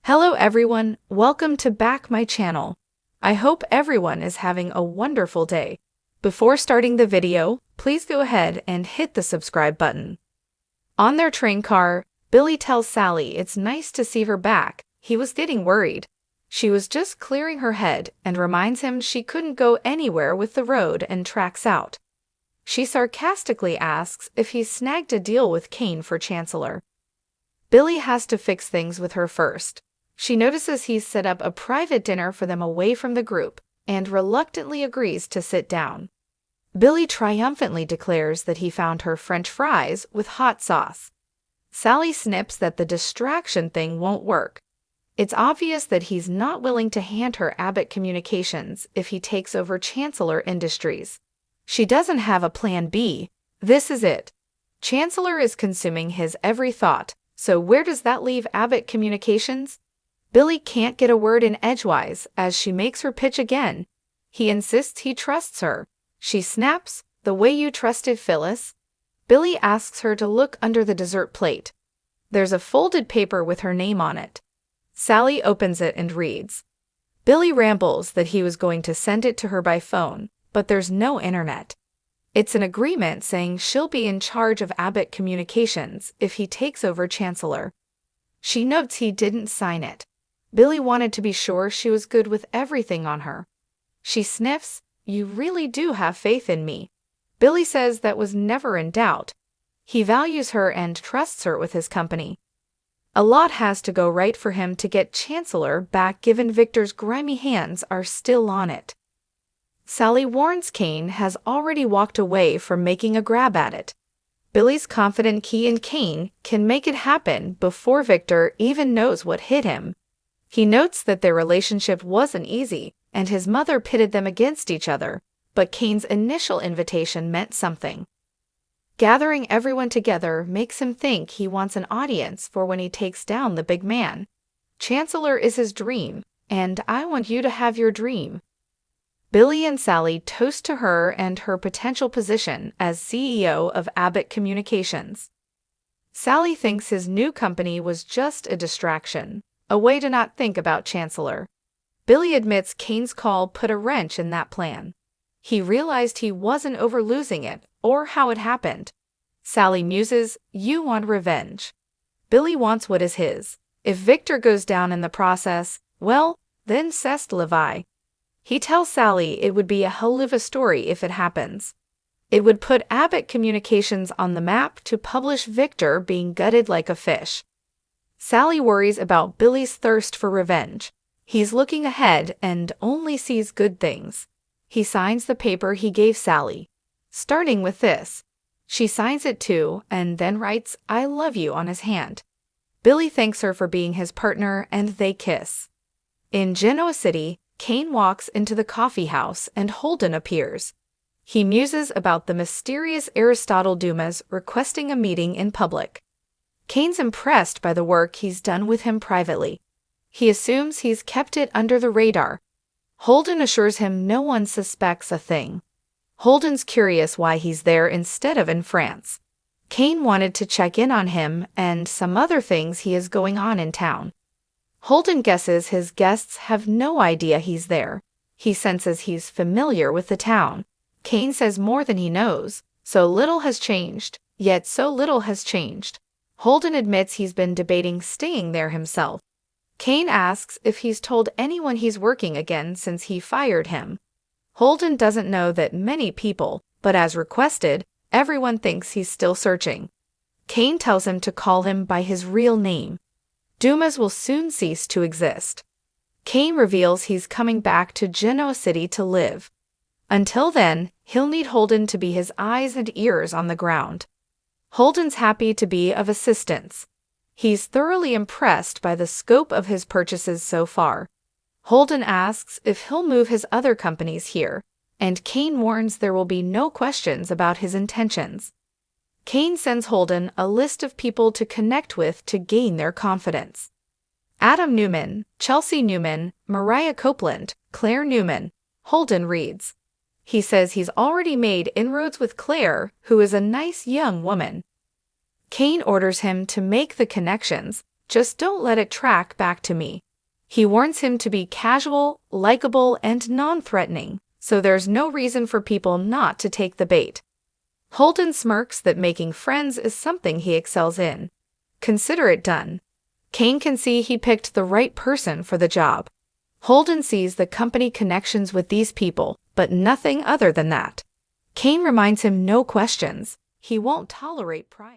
Hello everyone, welcome to back my channel. I hope everyone is having a wonderful day. Before starting the video, please go ahead and hit the subscribe button. On their train car, Billy tells Sally it's nice to see her back. He was getting worried. She was just clearing her head and reminds him she couldn't go anywhere with the road and tracks out. She sarcastically asks if he's snagged a deal with Cane for Chancellor. Billy has to fix things with her first. She notices he's set up a private dinner for them away from the group, and reluctantly agrees to sit down. Billy triumphantly declares that he found her French fries with hot sauce. Sally snips that the distraction thing won't work. It's obvious that he's not willing to hand her Abbott Communications if he takes over Chancellor Industries. She doesn't have a plan B. This is it. Chancellor is consuming his every thought, so where does that leave Abbott Communications? Billy can't get a word in edgewise as she makes her pitch again. He insists he trusts her. She snaps, "The way you trusted Phyllis?" Billy asks her to look under the dessert plate. There's a folded paper with her name on it. Sally opens it and reads. Billy rambles that he was going to send it to her by phone, but there's no internet. It's an agreement saying she'll be in charge of Abbott Communications if he takes over Chancellor. She notes he didn't sign it. Billy wanted to be sure she was good with everything on her. She sniffs, "You really do have faith in me." Billy says that was never in doubt. He values her and trusts her with his company. A lot has to go right for him to get Chancellor back given Victor's grimy hands are still on it. Sally warns Cane has already walked away from making a grab at it. Billy's confident he and Cane can make it happen before Victor even knows what hit him. He notes that their relationship wasn't easy, and his mother pitted them against each other, but Cane's initial invitation meant something. Gathering everyone together makes him think he wants an audience for when he takes down the big man. Chancellor is his dream, and I want you to have your dream. Billy and Sally toast to her and her potential position as CEO of Abbott Communications. Sally thinks his new company was just a distraction, a way to not think about Chancellor. Billy admits Cane's call put a wrench in that plan. He realized he wasn't over losing it or how it happened. Sally muses, "You want revenge." Billy wants what is his. If Victor goes down in the process, well, then c'est la vie. He tells Sally it would be a hell of a story if it happens. It would put Abbott Communications on the map to publish Victor being gutted like a fish. Sally worries about Billy's thirst for revenge. He's looking ahead and only sees good things. He signs the paper he gave Sally. Starting with this. She signs it too and then writes, "I love you" on his hand. Billy thanks her for being his partner and they kiss. In Genoa City, Cane walks into the coffee house and Holden appears. He muses about the mysterious Aristotle Dumas requesting a meeting in public. Cane's impressed by the work he's done with him privately. He assumes he's kept it under the radar. Holden assures him no one suspects a thing. Holden's curious why he's there instead of in France. Cane wanted to check in on him and some other things he has going on in town. Holden guesses his guests have no idea he's there. He senses he's familiar with the town. Cane says more than he knows. So little has changed, yet so little has changed. Holden admits he's been debating staying there himself. Cane asks if he's told anyone he's working again since he fired him. Holden doesn't know that many people, but as requested, everyone thinks he's still searching. Cane tells him to call him by his real name. Dumas will soon cease to exist. Cane reveals he's coming back to Genoa City to live. Until then, he'll need Holden to be his eyes and ears on the ground. Holden's happy to be of assistance. He's thoroughly impressed by the scope of his purchases so far. Holden asks if he'll move his other companies here, and Cane warns there will be no questions about his intentions. Cane sends Holden a list of people to connect with to gain their confidence. Adam Newman, Chelsea Newman, Mariah Copeland, Claire Newman. Holden reads. He says he's already made inroads with Claire, who is a nice young woman. Cane orders him to make the connections, Just don't let it track back to me. He warns him to be casual, likable, and non-threatening, so there's no reason for people not to take the bait. Holden smirks that making friends is something he excels in. Consider it done. Cane can see he picked the right person for the job. Holden sees the company connections with these people, but nothing other than that. Cane reminds him no questions. He won't tolerate prying.